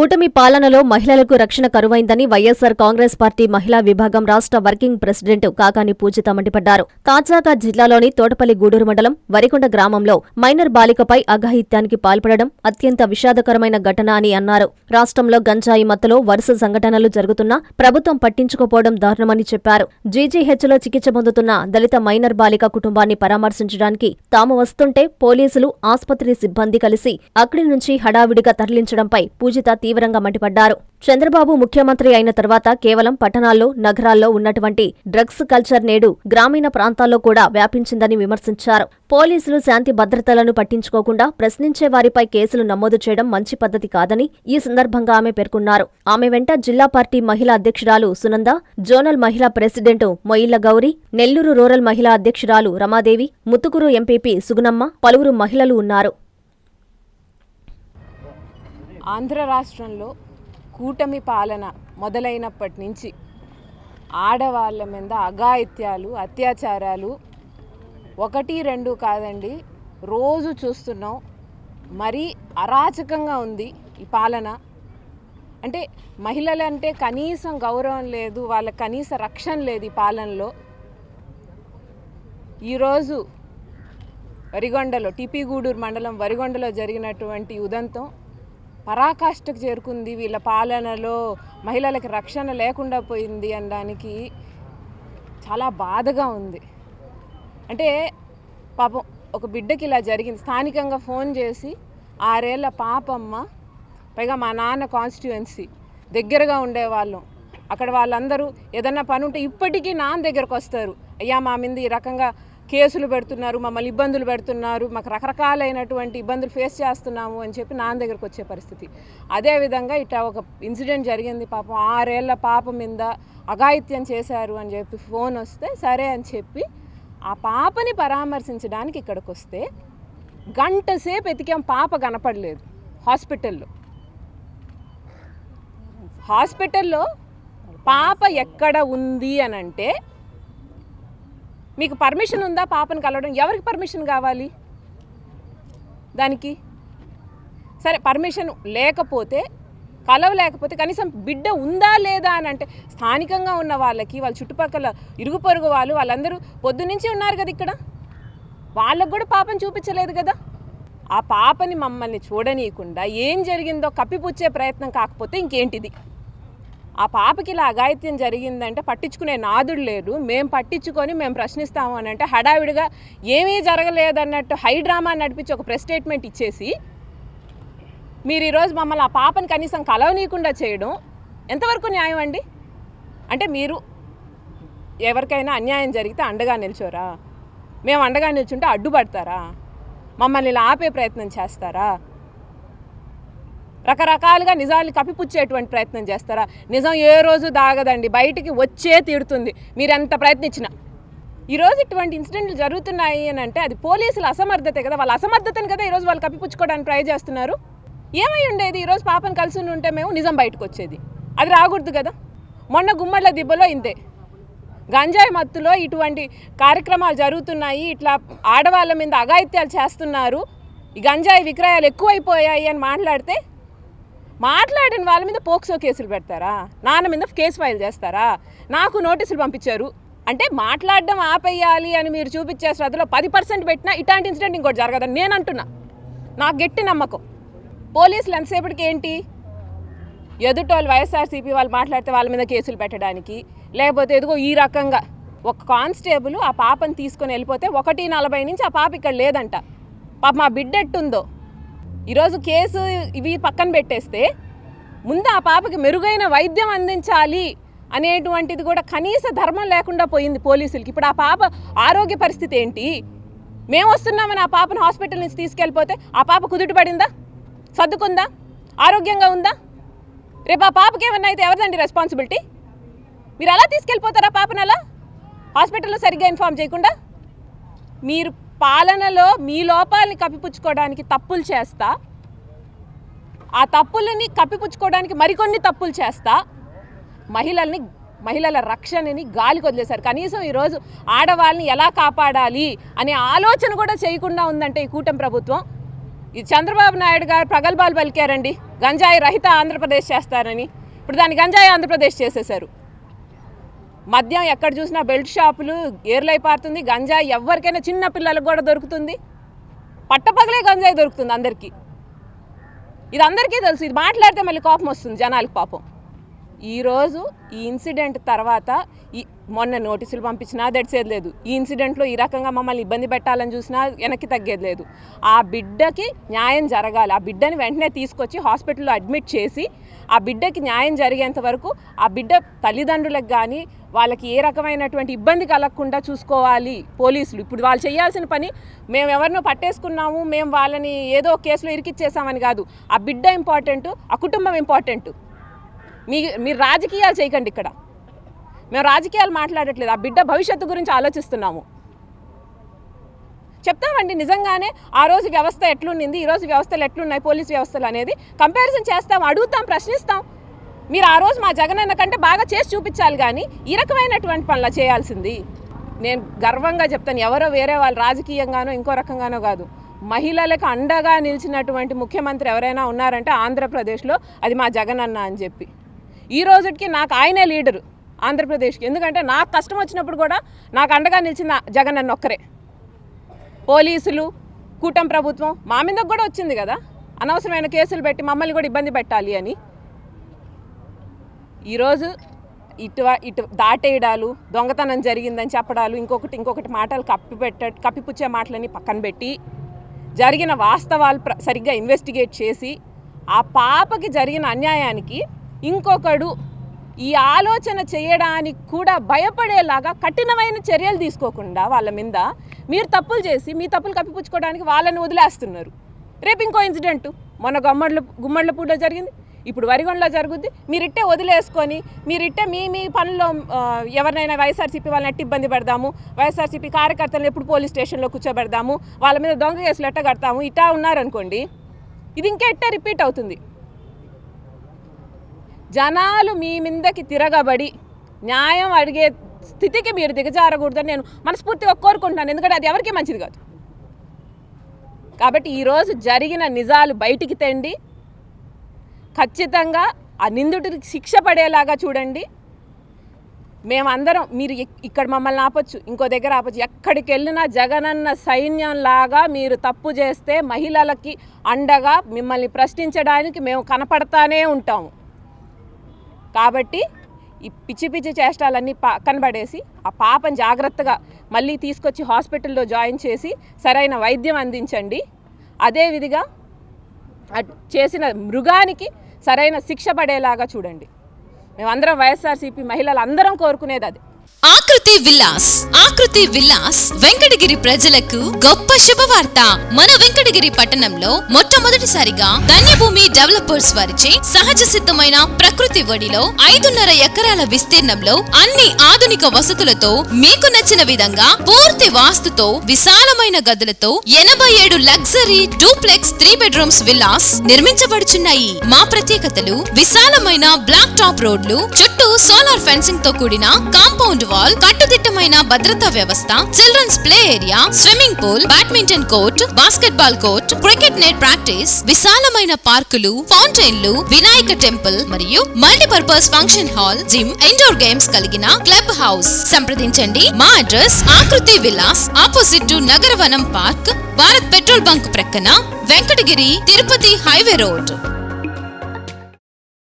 కూటమి పాలనలో మహిళలకు రక్షణ కరువైందని వైఎస్సార్ కాంగ్రెస్ పార్టీ మహిళా విభాగం రాష్ట్ర వర్కింగ్ ప్రెసిడెంట్ కాకాని పూజిత మండిపడ్డారు. తాజాగా జిల్లాలోని తోటపల్లి గూడూరు మండలం వరికొండ గ్రామంలో మైనర్ బాలికపై అఘాయిత్యానికి పాల్పడడం అత్యంత విషాదకరమైన ఘటన అని అన్నారు. రాష్ట్రంలో గంజాయి మత్తులో వరుస సంఘటనలు జరుగుతున్నా ప్రభుత్వం పట్టించుకోపోవడం దారుణమని చెప్పారు. జీజీహెచ్లో చికిత్స పొందుతున్న దళిత మైనర్ బాలిక కుటుంబాన్ని పరామర్శించడానికి తాము వస్తుంటే పోలీసులు, ఆస్పత్రి సిబ్బంది కలిసి అక్కడి నుంచి హడావిడిగా తరలించడంపై పూజిత తీవ్రంగా మండిపడ్డారు. చంద్రబాబు ముఖ్యమంత్రి అయిన తర్వాత కేవలం పట్టణాల్లో, నగరాల్లో ఉన్నటువంటి డ్రగ్స్ కల్చర్ నేడు గ్రామీణ ప్రాంతాల్లో కూడా వ్యాపించిందని విమర్శించారు. పోలీసులు శాంతి భద్రతలను పట్టించుకోకుండా ప్రశ్నించే వారిపై కేసులు నమోదు చేయడం మంచి పద్ధతి కాదని ఈ సందర్భంగా ఆమె పేర్కొన్నారు. ఆమె వెంట జిల్లా పార్టీ మహిళా అధ్యక్షురాలు సునంద, జోనల్ మహిళా ప్రెసిడెంట్ మొయిళ్ల గౌరి, నెల్లూరు రూరల్ మహిళా అధ్యక్షురాలు రమాదేవి, ముత్తుకూరు ఎంపీపీ సుగుణమ్మ, పలువురు మహిళలు ఉన్నారు. ఆంధ్ర రాష్ట్రంలో కూటమి పాలన మొదలైనప్పటి నుంచి ఆడవాళ్ళ మీద అఘాయిత్యాలు, అత్యాచారాలు 1, 2 కాదండి, రోజు చూస్తున్నాం. మరీ అరాచకంగా ఉంది ఈ పాలన. అంటే మహిళలంటే కనీసం గౌరవం లేదు, వాళ్ళ కనీస రక్షణ లేదు ఈ పాలనలో. ఈరోజు వరిగొండలో, టీపీ గూడూరు మండలం వరిగొండలో జరిగినటువంటి ఉదంతం పరాకాష్ఠకు చేరుకుంది. వీళ్ళ పాలనలో మహిళలకు రక్షణ లేకుండా పోయింది అనడానికి చాలా బాధగా ఉంది. అంటే పాపం ఒక బిడ్డకి ఇలా జరిగింది. స్థానికంగా ఫోన్ చేసి 6 ఏళ్ల పాపమ్మ, పైగా మా నాన్న కాన్స్టిట్యుయెన్సీ దగ్గరగా ఉండేవాళ్ళం. అక్కడ వాళ్ళందరూ ఏదన్నా పని ఉంటే ఇప్పటికీ నాన్న దగ్గరకు వస్తారు. అయ్యా మా మీద ఈ రకంగా కేసులు పెడుతున్నారు, మమ్మల్ని ఇబ్బందులు పెడుతున్నారు, మాకు రకరకాలైనటువంటి ఇబ్బందులు ఫేస్ చేస్తున్నాము అని చెప్పి నాన్న దగ్గరకు వచ్చే పరిస్థితి. అదేవిధంగా ఇట్లా ఒక ఇన్సిడెంట్ జరిగింది. పాపం 6 ఏళ్ల పాప మీద అఘాయిత్యం చేశారు అని చెప్పి ఫోన్ వస్తే సరే అని చెప్పి ఆ పాపని పరామర్శించడానికి ఇక్కడికి వస్తే గంట సేపు ఎతికాం, పాప కనపడలేదు. హాస్పిటల్లో పాప ఎక్కడ ఉంది అని అంటే, మీకు పర్మిషన్ ఉందా పాపను కలవడం? ఎవరికి పర్మిషన్ కావాలి దానికి? సరే, పర్మిషన్ లేకపోతే, కలవలేకపోతే కనీసం బిడ్డ ఉందా లేదా అని అంటే స్థానికంగా ఉన్న వాళ్ళకి, వాళ్ళ చుట్టుపక్కల ఇరుగు పొరుగు వాళ్ళందరూ పొద్దునుంచి ఉన్నారు కదా ఇక్కడ, వాళ్ళకు కూడా పాపను చూపించలేదు కదా. ఆ పాపని మమ్మల్ని చూడనీయకుండా ఏం జరిగిందో కప్పిపుచ్చే ప్రయత్నం కాకపోతే ఇంకేంటిది? ఆ పాపకి ఇలా అఘాయిత్యం జరిగిందంటే పట్టించుకునే నాదుడు లేరు. మేము పట్టించుకొని మేము ప్రశ్నిస్తాము అని అంటే హడావిడిగా ఏమీ జరగలేదన్నట్టు హై డ్రామా నడిపించి ఒక ప్రెస్ స్టేట్మెంట్ ఇచ్చేసి మీరు ఈరోజు మమ్మల్ని ఆ పాపని కనీసం కలవనీయకుండా చేయడం ఎంతవరకు న్యాయం అండి? అంటే మీరు ఎవరికైనా అన్యాయం జరిగితే అండగా నిల్చోరా? మేము అండగా నిల్చుంటే అడ్డుపడతారా? మమ్మల్ని ఇలా ఆపే ప్రయత్నం చేస్తారా? రకరకాలుగా నిజాలు కప్పిపుచ్చేటువంటి ప్రయత్నం చేస్తారా? నిజం ఏ రోజు దాగదండి, బయటికి వచ్చే తీరుతుంది మీరు ఎంత ప్రయత్నించినా. ఈరోజు ఇటువంటి ఇన్సిడెంట్లు జరుగుతున్నాయి అని అంటే అది పోలీసుల అసమర్థతే కదా. వాళ్ళ అసమర్థతను కదా ఈరోజు వాళ్ళు కప్పిపుచ్చుకోవడానికి ట్రై చేస్తున్నారు. ఏమై ఉండేది? ఈరోజు పాపను కలిసి ఉంటే మేము నిజం బయటకు వచ్చేది. అది రాకూడదు కదా. మొన్న గుమ్మళ్ళ దిబ్బలో ఇంతే, గంజాయి మత్తులో ఇటువంటి కార్యక్రమాలు జరుగుతున్నాయి, ఇట్లా ఆడవాళ్ళ మీద అఘాయిత్యాలు చేస్తున్నారు, ఈ గంజాయి విక్రయాలు ఎక్కువైపోయాయి అని మాట్లాడిన వాళ్ళ మీద పోక్సో కేసులు పెడతారా? నాన్న మీద కేసు ఫైల్ చేస్తారా? నాకు నోటీసులు పంపించారు అంటే మాట్లాడడం ఆపేయాలి అని మీరు చూపించే శ్రద్ధలో 10% పెట్టినా ఇట్లాంటి ఇన్సిడెంట్ ఇంకోటి జరగదని నేను అంటున్నా. నాకు గట్టి నమ్మకం. పోలీసులు ఎంతసేపటికి ఏంటి, ఎదుటోళ్ళు వైఎస్ఆర్సీపీ వాళ్ళు మాట్లాడితే వాళ్ళ మీద కేసులు పెట్టడానికి, లేకపోతే ఎదుగో ఈ రకంగా ఒక కానిస్టేబుల్ ఆ పాపను తీసుకొని వెళ్ళిపోతే 1:40 నుంచి ఆ పాప ఇక్కడ లేదంట. పాప మా బిడ్డ ఎట్టుందో ఈరోజు కేసు ఇవి పక్కన పెట్టేస్తే ముందు ఆ పాపకి మెరుగైన వైద్యం అందించాలి అనేటువంటిది కూడా కనీస ధర్మం లేకుండా పోయింది పోలీసులకి. ఇప్పుడు ఆ పాప ఆరోగ్య పరిస్థితి ఏంటి? మేము వస్తున్నామని ఆ పాపను హాస్పిటల్ నుంచి తీసుకెళ్ళిపోతే ఆ పాప కుదుట పడిందా, సర్దుకుందా, ఆరోగ్యంగా ఉందా? రేపు ఆ పాపకి ఏమన్నా అయితే ఎవరిదండి రెస్పాన్సిబిలిటీ? మీరు అలా తీసుకెళ్ళిపోతారా పాపను? అలా హాస్పిటల్లో సరిగ్గా ఇన్ఫార్మ్ చేయకుండా మీరు పాలనలో మీ లోపాలని కప్పిపుచ్చుకోవడానికి తప్పులు చేస్తా, ఆ తప్పులని కప్పిపుచ్చుకోవడానికి మరికొన్ని తప్పులు చేస్తా మహిళల రక్షణని గాలికి వదిలేశారు. కనీసం ఈరోజు ఆడవాళ్ళని ఎలా కాపాడాలి అనే ఆలోచన కూడా చేయకుండా ఉందంటే ఈ కూటమి ప్రభుత్వం. ఇది చంద్రబాబు నాయుడు గారు ప్రగల్భాలు పలికారండి, గంజాయి రహిత ఆంధ్రప్రదేశ్ చేస్తారని. ఇప్పుడు దాన్ని గంజాయి ఆంధ్రప్రదేశ్ చేసేశారు. మద్యం ఎక్కడ చూసినా బెల్ట్ షాపులు ఏర్లై పారుతుంది. గంజాయి ఎవరికైనా చిన్న పిల్లలకు కూడా దొరుకుతుంది. పట్టపగలే గంజాయి దొరుకుతుంది అందరికీ. ఇది అందరికీ తెలుసు. ఇది మాట్లాడితే మళ్ళీ కోపం వస్తుంది జనాలకు పాపం. ఈరోజు ఈ ఇన్సిడెంట్ తర్వాత మొన్న నోటీసులు పంపించినా దడిచేది లేదు. ఈ ఇన్సిడెంట్లో ఈ రకంగా మమ్మల్ని ఇబ్బంది పెట్టాలని చూసినా వెనక్కి తగ్గేది లేదు. ఆ బిడ్డకి న్యాయం జరగాలి. ఆ బిడ్డని వెంటనే తీసుకొచ్చి హాస్పిటల్లో అడ్మిట్ చేసి ఆ బిడ్డకి న్యాయం జరిగేంత వరకు ఆ బిడ్డ తల్లిదండ్రులకు కానీ వాళ్ళకి ఏ రకమైనటువంటి ఇబ్బంది కలగకుండా చూసుకోవాలి పోలీసులు. ఇప్పుడు వాళ్ళు చేయాల్సిన పని మేము ఎవరినో పట్టేసుకున్నాము, మేము వాళ్ళని ఏదో కేసులో ఇరికిచ్చేసామని కాదు. ఆ బిడ్డ ఇంపార్టెంట్, ఆ కుటుంబం ఇంపార్టెంట్. మీరు రాజకీయాలు చేయకండి. ఇక్కడ మేము రాజకీయాలు మాట్లాడట్లేదు, ఆ బిడ్డ భవిష్యత్తు గురించి ఆలోచిస్తున్నాము. చెప్తామండి నిజంగానే ఆ రోజు వ్యవస్థ ఎట్లుండింది, ఈరోజు వ్యవస్థలు ఎట్లున్నాయి, పోలీస్ వ్యవస్థలు అనేది కంపారిజన్ చేస్తాం, అడుగుతాం, ప్రశ్నిస్తాం. మీరు ఆ రోజు మా జగనన్న కంటే బాగా చేసి చూపించాలి, కానీ ఈ రకమైనటువంటి పనులు చేయాల్సింది. నేను గర్వంగా చెప్తాను, ఎవరో వేరే వాళ్ళు రాజకీయంగానో ఇంకో రకంగానో కాదు, మహిళలకు అండగా నిలిచినటువంటి ముఖ్యమంత్రి ఎవరైనా ఉన్నారంటే ఆంధ్రప్రదేశ్లో అది మా జగనన్న అని చెప్పి. ఈ రోజుకి నాకు ఆయనే లీడరు ఆంధ్రప్రదేశ్కి. ఎందుకంటే నాకు కష్టం వచ్చినప్పుడు కూడా నాకు అండగా నిలిచిన జగనన్న ఒక్కరే. పోలీసులు, కూటమి ప్రభుత్వం మా మీదకు కూడా వచ్చింది కదా, అనవసరమైన కేసులు పెట్టి మమ్మల్ని కూడా ఇబ్బంది పెట్టాలి అని. ఈరోజు ఇటు దాటేయడాలు, దొంగతనం జరిగిందని చెప్పడాలు, ఇంకొకటి మాటలు కప్పిపుచ్చే మాటలని పక్కన పెట్టి జరిగిన వాస్తవాలు సరిగ్గా ఇన్వెస్టిగేట్ చేసి ఆ పాపకి జరిగిన అన్యాయానికి ఇంకొకడు ఈ ఆలోచన చేయడానికి కూడా భయపడేలాగా కఠినమైన చర్యలు తీసుకోకుండా వాళ్ళ మీద మీరు తప్పులు చేసి మీ తప్పులు కప్పిపుచ్చుకోవడానికి వాళ్ళని వదిలేస్తున్నారు. రేపు ఇంకో ఇన్సిడెంట్ మొన్న గుమ్మళ్ళపూడిలో జరిగింది, ఇప్పుడు వరిగొండలో జరుగుద్ది. మీరిట్టే వదిలేసుకొని మీరిట్టే మీ పనుల్లో ఎవరినైనా వైఎస్ఆర్సీపీ వాళ్ళని ఎట్టి ఇబ్బంది పెడదాము, వైఎస్ఆర్సీపీ కార్యకర్తలను ఎప్పుడు పోలీస్ స్టేషన్లో కూర్చోబెడదాము, వాళ్ళ మీద దొంగ కేసులు ఎట్ట కడతాము, ఇట్టా ఉన్నారనుకోండి, ఇది ఇంకా ఎట్టే రిపీట్ అవుతుంది. జనాలు మీ మీదకి తిరగబడి న్యాయం అడిగే స్థితికి మీరు దిగజారకూడదని నేను మనస్ఫూర్తిగా కోరుకుంటున్నాను. ఎందుకంటే అది ఎవరికీ మంచిది కాదు. కాబట్టి ఈరోజు జరిగిన నిజాలు బయటికి తెండి, ఖచ్చితంగా ఆ నిందితుడికి శిక్ష పడేలాగా చూడండి. మేమందరం, మీరు ఇక్కడ మమ్మల్ని ఆపొచ్చు, ఇంకో దగ్గర ఆపొచ్చు, ఎక్కడికి వెళ్ళినా జగనన్న సైన్యంలాగా మీరు తప్పు చేస్తే మహిళలకి అండగా మిమ్మల్ని ప్రశ్నించడానికి మేము కనపడతానే ఉంటాము. కాబట్టి ఈ పిచ్చి చేష్టాలన్నీ కనబడేసి ఆ పాపని జాగ్రత్తగా మళ్ళీ తీసుకొచ్చి హాస్పిటల్లో జాయిన్ చేసి సరైన వైద్యం అందించండి. అదేవిధంగా చేసిన మృగానికి సరైన శిక్ష పడేలాగా చూడండి. మేమందరం వైఎస్ఆర్సీపీ మహిళలు అందరం కోరుకునేది అది. ఆకృతి విల్లాస్ వెంకటగిరి ప్రజలకు గొప్ప శుభవార్త. మన వెంకటగిరి పట్టణంలో మొట్టమొదటిసారిగా ధన్యభూమి డెవలపర్స్ వారిచే సహజ సిద్ధమైన ప్రకృతి ఒడిలో 5.5 ఎకరాల విస్తీర్ణంలో అన్ని ఆధునిక వసతులతో మీకు నచ్చిన విధంగా పూర్తి వాస్తుతో విశాలమైన గదులతో 87 లగ్జరీ డూప్లెక్స్ 3 బెడ్రూమ్స్ విల్లాస్ నిర్మించబడుచున్నాయి. మా ప్రత్యేకతలు విశాలమైన బ్లాక్ టాప్ రోడ్లు, చుట్టూ సోలార్ ఫెన్సింగ్ తో కూడిన కాంపౌండ్ వాల్, కట్టుదిట్టమైన భద్రతా వ్యవస్థ, children's play area, swimming pool, badminton court, basketball court, cricket net practice, విశాలమైన పార్కులు, ఫౌంటైన్లు, వినాయక టెంపుల్ మరియు multipurpose function hall, gym, indoor games కలిగిన క్లబ్ హౌస్. సంప్రదించండి. మా address Akruti Vilas, opposite to Nagaravanam park, Bharat petrol bunk ప్రక్కన, వెంకటగిరి తిరుపతి హైవే రోడ్.